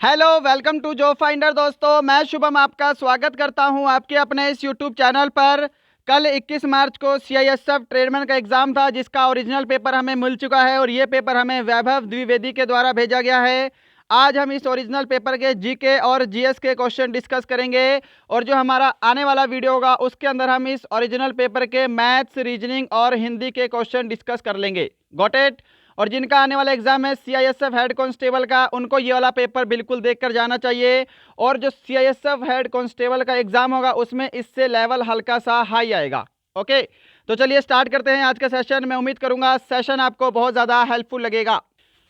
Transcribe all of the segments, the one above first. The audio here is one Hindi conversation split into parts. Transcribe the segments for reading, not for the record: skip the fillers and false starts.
Hello, welcome to job finder. दोस्तों, मैं शुभम आपका स्वागत करता हूं आपके अपने इस यूट्यूब चैनल पर। कल 21 मार्च को सीआईएसएफ ट्रेडमैन का एग्ज़ाम था, जिसका ओरिजिनल पेपर हमें मिल चुका है और ये पेपर हमें वैभव द्विवेदी के द्वारा भेजा गया है। आज हम इस ओरिजिनल पेपर के जीके और जीएस के क्वेश्चन डिस्कस करेंगे और जो हमारा आने वाला वीडियो होगा उसके अंदर हम इस ओरिजिनल पेपर के मैथ्स, रीजनिंग और हिंदी के क्वेश्चन डिस्कस कर लेंगे। Got it. और जिनका आने वाला एग्जाम है सीआईएसएफ हेड कांस्टेबल का, उनको ये वाला पेपर बिल्कुल देखकर जाना चाहिए। और जो सीआईएसएफ हेड कांस्टेबल का एग्जाम होगा उसमें इससे लेवल हल्का सा हाई आएगा। ओके, तो चलिए स्टार्ट करते हैं आज का सेशन। मैं उम्मीद करूंगा सेशन आपको बहुत ज़्यादा हेल्पफुल लगेगा।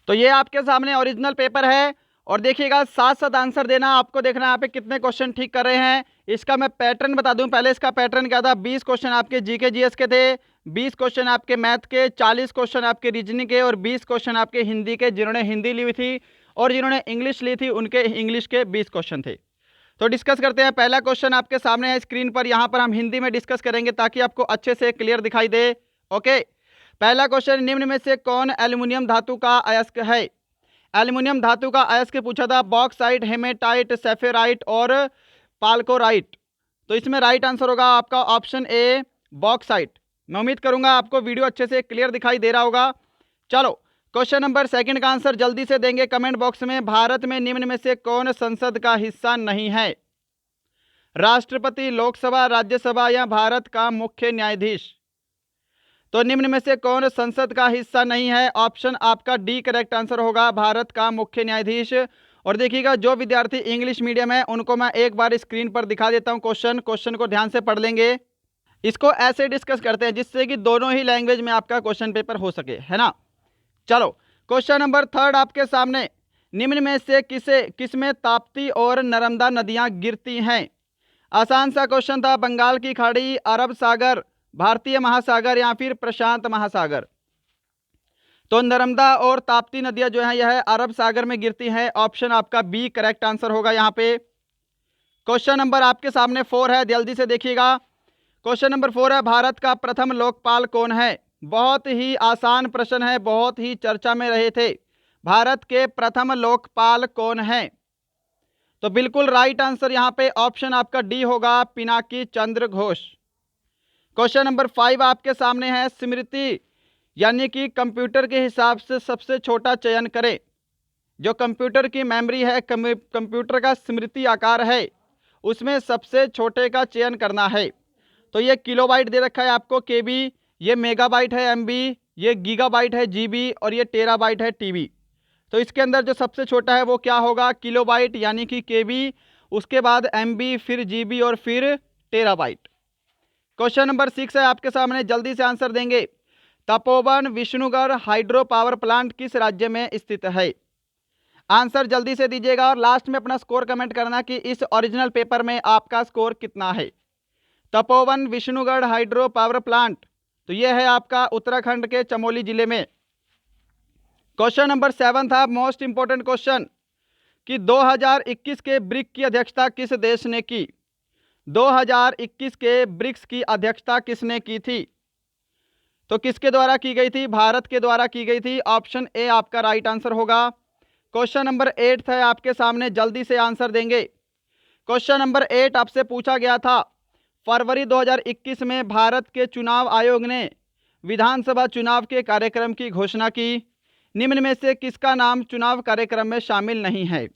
तो ये आपके सामने ओरिजिनल पेपर है और देखिएगा, साथ साथ आंसर देना। आपको देखना है यहाँ पे कितने क्वेश्चन ठीक कर रहे हैं। इसका मैं पैटर्न बता दूं। पहले इसका पैटर्न क्या था, 20 क्वेश्चन आपके जीके जीएस के थे, 20 क्वेश्चन आपके मैथ के, 40 क्वेश्चन आपके रीजनिंग के और 20 क्वेश्चन आपके हिंदी के, जिन्होंने हिंदी ली हुई थी, और जिन्होंने इंग्लिश ली थी उनके इंग्लिश के 20 क्वेश्चन थे। तो डिस्कस करते हैं। पहला क्वेश्चन आपके सामने है स्क्रीन पर, यहाँ पर हम हिंदी में डिस्कस करेंगे ताकि आपको अच्छे से क्लियर दिखाई दे। ओके, पहला क्वेश्चन, निम्न में से कौन एल्यूमिनियम धातु का अयस्क है? एल्यूमिनियम धातु का अयस्क पूछा था, बॉक्साइट, हेमेटाइट, सेफेराइट और पाल्कोराइट। तो इसमें राइट आंसर होगा आपका ऑप्शन ए, बॉक्साइट। मैं उम्मीद करूंगा आपको वीडियो अच्छे से क्लियर दिखाई दे रहा होगा। चलो, क्वेश्चन नंबर सेकंड का आंसर जल्दी से देंगे कमेंट बॉक्स में। भारत में निम्न में से कौन संसद का हिस्सा नहीं है? राष्ट्रपति, लोकसभा, राज्यसभा या भारत का मुख्य न्यायाधीश? तो निम्न में से कौन संसद का हिस्सा नहीं है? ऑप्शन आपका डी करेक्ट आंसर होगा, भारत का मुख्य न्यायाधीश। और देखिएगा, जो विद्यार्थी इंग्लिश मीडियम है उनको मैं एक बार स्क्रीन पर दिखा देता हूं। क्वेश्चन को ध्यान से पढ़ लेंगे। इसको ऐसे डिस्कस करते हैं जिससे कि दोनों ही लैंग्वेज में आपका क्वेश्चन पेपर हो सके, है ना। चलो, क्वेश्चन नंबर थर्ड आपके सामने, निम्न में से किसमें ताप्ती और नर्मदा नदियां गिरती हैं? आसान सा क्वेश्चन था। बंगाल की खाड़ी, अरब सागर, भारतीय महासागर या फिर प्रशांत महासागर? तो नर्मदा और ताप्ती नदियां जो है यह अरब सागर में गिरती हैं। ऑप्शन आपका बी करेक्ट आंसर होगा यहाँ पे। क्वेश्चन नंबर आपके सामने 4 है, जल्दी से देखिएगा। क्वेश्चन नंबर 4 है, भारत का प्रथम लोकपाल कौन है? बहुत ही आसान प्रश्न है, बहुत ही चर्चा में रहे थे। भारत के प्रथम लोकपाल कौन है? तो बिल्कुल राइट आंसर यहाँ पे ऑप्शन आपका डी होगा, पिनाकी चंद्र घोष। क्वेश्चन नंबर 5 आपके सामने है, स्मृति यानी कि कंप्यूटर के हिसाब से सबसे छोटा चयन करें। जो कंप्यूटर की मेमोरी है, कंप्यूटर का स्मृति आकार है, उसमें सबसे छोटे का चयन करना है। तो ये किलोबाइट दे रखा है आपको, केबी, ये मेगाबाइट है एमबी, ये गीगाबाइट है जीबी और ये टेराबाइट है टीबी। तो इसके अंदर जो सबसे छोटा है वो क्या होगा? किलोबाइट यानी कि केबी, उसके बाद एमबी, फिर जीबी और फिर टेराबाइट। क्वेश्चन नंबर 6 है आपके सामने, जल्दी से आंसर देंगे। Tapovan Vishnugarh hydro power plant किस राज्य में स्थित है? आंसर जल्दी से दीजिएगा और लास्ट में अपना स्कोर कमेंट करना कि इस ओरिजिनल पेपर में आपका स्कोर कितना है। Tapovan Vishnugarh hydro power plant, तो यह है आपका उत्तराखंड के चमोली जिले में। क्वेश्चन नंबर 7 था मोस्ट इंपोर्टेंट क्वेश्चन, कि 2021 के ब्रिक की अध्यक्षता किस देश ने की? 2021 के ब्रिक्स की अध्यक्षता किसने की थी? तो किसके द्वारा की गई थी? भारत के द्वारा की गई थी। ऑप्शन ए आपका राइट आंसर होगा। क्वेश्चन नंबर 8 है आपके सामने, जल्दी से आंसर देंगे। क्वेश्चन नंबर 8 आपसे पूछा गया था, फरवरी 2021 में भारत के चुनाव आयोग ने विधानसभा चुनाव के कार्यक्रम की घोषणा की। निम्न में से किसका नाम चुनाव कार्यक्रम में शामिल नहीं है?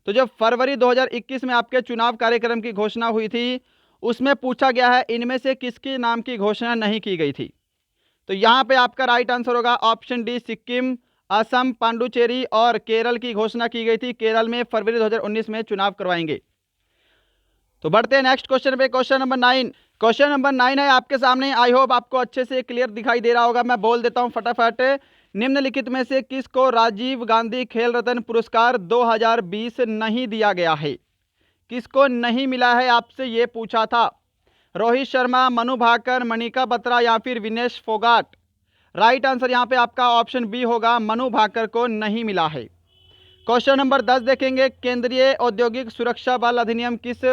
तो जब फरवरी 2021 में आपके चुनाव कार्यक्रम की घोषणा हुई थी, उसमें पूछा गया है इनमें से किसके नाम की घोषणा नहीं की गई थी। तो यहाँ पे आपका राइट आंसर होगा ऑप्शन डी, सिक्किम, असम, पांडुचेरी और केरल की घोषणा की गई थी। केरल में फरवरी 2019 में चुनाव करवाएंगे। तो बढ़ते हैं नेक्स्ट क्वेश्चन पे। क्वेश्चन नंबर 9, क्वेश्चन नंबर 9 है आपके सामने। आई होप आपको अच्छे से क्लियर दिखाई दे रहा होगा। मैं बोल देता हूँ फटाफट। निम्नलिखित में से किसको राजीव गांधी खेल रत्न पुरस्कार 2020 नहीं दिया गया है? किसको नहीं मिला है, आपसे ये पूछा था। रोहित शर्मा, मनु भाकर, मनिका बत्रा या फिर विनेश फोगाट? राइट आंसर यहाँ पे आपका ऑप्शन बी होगा, मनु भाकर को नहीं मिला है। क्वेश्चन नंबर 10 देखेंगे, केंद्रीय औद्योगिक सुरक्षा बल अधिनियम किस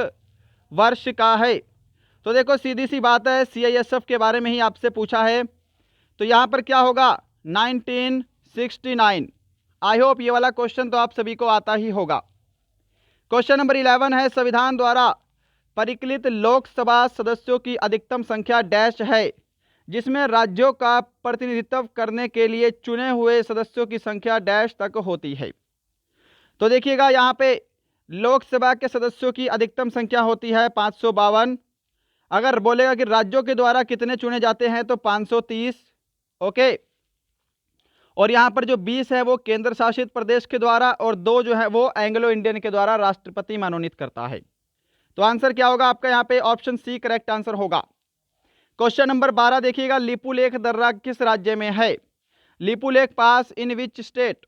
वर्ष का है? तो देखो, सीधी सी बात है, सीआईएसएफ के बारे में ही आपसे पूछा है। तो यहाँ पर क्या होगा? 1969। आई होप ये वाला क्वेश्चन तो आप सभी को आता ही होगा। क्वेश्चन नंबर 11 है, संविधान द्वारा परिकलित लोकसभा सदस्यों की अधिकतम संख्या डैश है, जिसमें राज्यों का प्रतिनिधित्व करने के लिए चुने हुए सदस्यों की संख्या डैश तक होती है। तो देखिएगा यहाँ पे लोकसभा के सदस्यों की अधिकतम संख्या होती है 552। अगर बोलेगा कि राज्यों के द्वारा कितने चुने जाते हैं तो 530। ओके, और यहाँ पर जो 20 है वो केंद्र शासित प्रदेश के द्वारा और 2 जो है वो एंग्लो इंडियन के द्वारा राष्ट्रपति मनोनीत करता है। तो आंसर क्या होगा आपका यहाँ पे ऑप्शन सी करेक्ट आंसर होगा। क्वेश्चन नंबर 12 देखिएगा, लिपुलेख दर्रा किस राज्य में है? लिपुलेख पास इन विच स्टेट?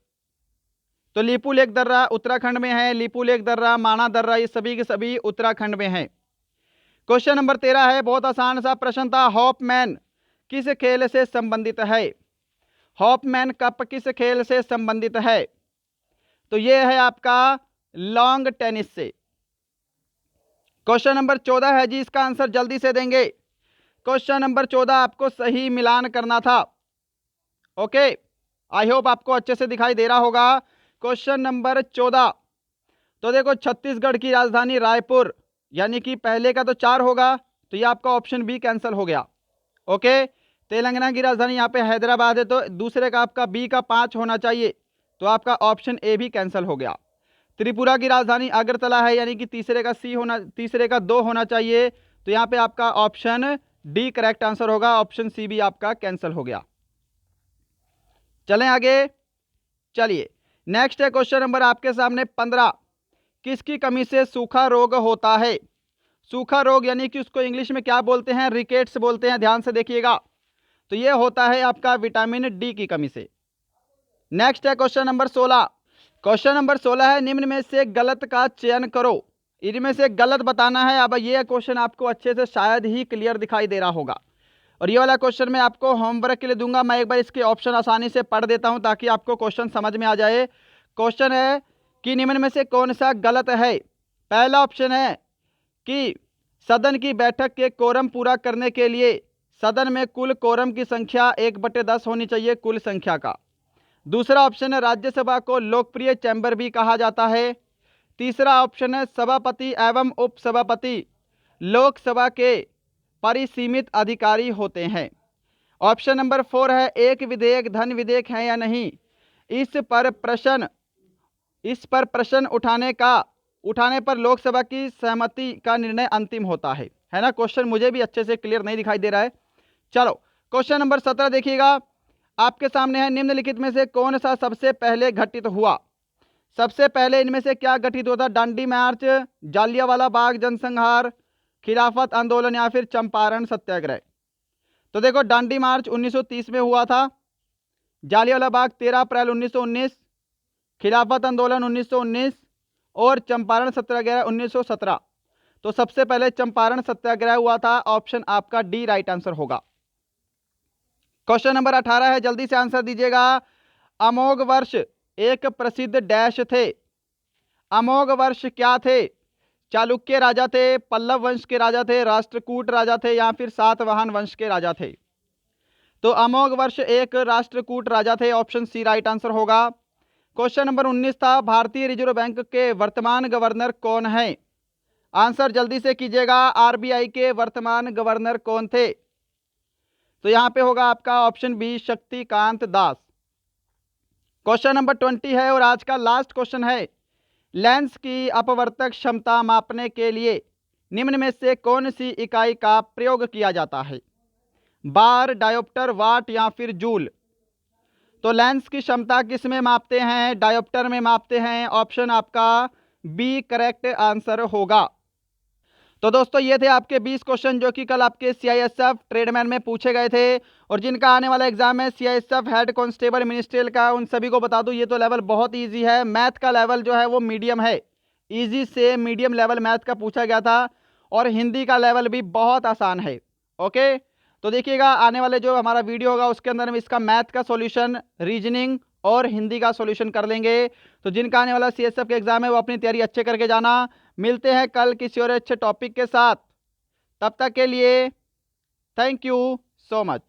तो लिपुलेख दर्रा उत्तराखंड में है, लिपुलेख दर्रा, माना दर्रा, ये सभी के सभी उत्तराखंड में है। क्वेश्चन नंबर 13 है, बहुत आसान सा प्रश्न था, हॉपमैन किस खेल से संबंधित है? हॉपमैन कप किस खेल से संबंधित है? तो ये है आपका लॉन्ग टेनिस से। क्वेश्चन नंबर 14 है जी, इसका आंसर जल्दी से देंगे। क्वेश्चन नंबर 14 आपको सही मिलान करना था। ओके, आई होप आपको अच्छे से दिखाई दे रहा होगा। क्वेश्चन नंबर 14, तो देखो छत्तीसगढ़ की राजधानी रायपुर, यानी कि पहले का तो 4 होगा, तो ये आपका ऑप्शन बी कैंसिल हो गया। ओके, तेलंगाना की राजधानी यहाँ पे हैदराबाद है, तो दूसरे का आपका बी का 5 होना चाहिए, तो आपका ऑप्शन ए भी कैंसिल हो गया। त्रिपुरा की राजधानी अगरतला है, यानी कि तीसरे का 2 होना चाहिए, तो यहाँ पे आपका ऑप्शन डी करेक्ट आंसर होगा, ऑप्शन सी भी आपका कैंसिल हो गया। चलें आगे, चलिए नेक्स्ट है क्वेश्चन नंबर आपके सामने 15, किसकी कमी से सूखा रोग होता है? सूखा रोग यानी कि उसको इंग्लिश में क्या बोलते हैं? रिकेट्स बोलते हैं, ध्यान से देखिएगा। तो ये होता है आपका विटामिन डी की कमी से। नेक्स्ट है क्वेश्चन नंबर 16। क्वेश्चन नंबर 16 है, निम्न में से गलत का चयन करो, इनमें से गलत बताना है। अब ये क्वेश्चन आपको अच्छे से शायद ही क्लियर दिखाई दे रहा होगा, और ये वाला क्वेश्चन मैं आपको होमवर्क के लिए दूंगा। मैं एक बार इसके ऑप्शन आसानी से पढ़ देता हूं ताकि आपको क्वेश्चन समझ में आ जाए। क्वेश्चन है कि निम्न में से कौन सा गलत है? पहला ऑप्शन है कि सदन की बैठक के कोरम पूरा करने के लिए सदन में कुल कोरम की संख्या 1/10 होनी चाहिए कुल संख्या का। दूसरा ऑप्शन है राज्यसभा को लोकप्रिय चैम्बर भी कहा जाता है। तीसरा ऑप्शन है सभापति एवं उपसभापति लोकसभा के परिसीमित अधिकारी होते हैं। ऑप्शन नंबर 4 है एक विधेयक धन विधेयक है या नहीं, इस पर प्रश्न उठाने पर लोकसभा की सहमति का निर्णय अंतिम होता है ना। क्वेश्चन मुझे भी अच्छे से क्लियर नहीं दिखाई दे रहा है। चलो क्वेश्चन नंबर 17 देखिएगा, आपके सामने है, निम्नलिखित में से कौन सा सबसे पहले घटित हुआ? सबसे पहले इनमें से क्या घटित होता? दांडी मार्च, जालियांवाला बाग जनसंहार, खिलाफत आंदोलन या फिर चंपारण सत्याग्रह? तो देखो दांडी मार्च 1930 में हुआ था, जालियांवाला बाग 13 अप्रैल 1919, खिलाफत आंदोलन 1919 और चंपारण सत्याग्रह 1917। तो सबसे पहले चंपारण सत्याग्रह हुआ था, ऑप्शन आपका डी राइट आंसर होगा। क्वेश्चन नंबर 18 है, जल्दी से आंसर दीजिएगा। अमोघ वर्ष एक प्रसिद्ध डैश थे। अमोघ वर्ष क्या थे? चालुक्य राजा थे, पल्लव वंश के राजा थे, राष्ट्रकूट राजा थे या फिर सातवाहन वंश के राजा थे? तो अमोघ वर्ष एक राष्ट्रकूट राजा थे, ऑप्शन सी राइट आंसर होगा। क्वेश्चन नंबर 19 था, भारतीय रिजर्व बैंक के वर्तमान गवर्नर कौन है? आंसर जल्दी से कीजिएगा, आरबीआई के वर्तमान गवर्नर कौन थे? तो यहां पे होगा आपका option B Shaktikanta Das. Question number 20 है और आज का लास्ट क्वेश्चन है, लेंस की अपवर्तक क्षमता मापने के लिए निम्न में से कौन सी इकाई का प्रयोग किया जाता है? बार, डायोप्टर, वाट या फिर जूल? तो लेंस की क्षमता किस में मापते हैं? डायोप्टर में मापते हैं, ऑप्शन आपका बी करेक्ट आंसर होगा। तो दोस्तों ये थे आपके 20 क्वेश्चन जो कि कल आपके सीआईएसएफ ट्रेडमैन में पूछे गए थे, और जिनका आने वाला एग्जाम है सीआईएसएफ हेड कांस्टेबल मिनिस्ट्रियल का, उन सभी को बता दूं ये तो लेवल बहुत इजी है। मैथ का लेवल जो है वो मीडियम है, इजी से मीडियम लेवल मैथ का पूछा गया था, और हिंदी का लेवल भी बहुत आसान है। ओके, तो देखिएगा आने वाले जो हमारा वीडियो होगा उसके अंदर हम इसका मैथ का सॉल्यूशन, रीजनिंग और हिंदी का सॉल्यूशन कर लेंगे। तो जिनका आने वाला सीएसएफ का एग्जाम है वो अपनी तैयारी अच्छे करके जाना। मिलते हैं कल किसी और अच्छे टॉपिक के साथ, तब तक के लिए थैंक यू सो मच।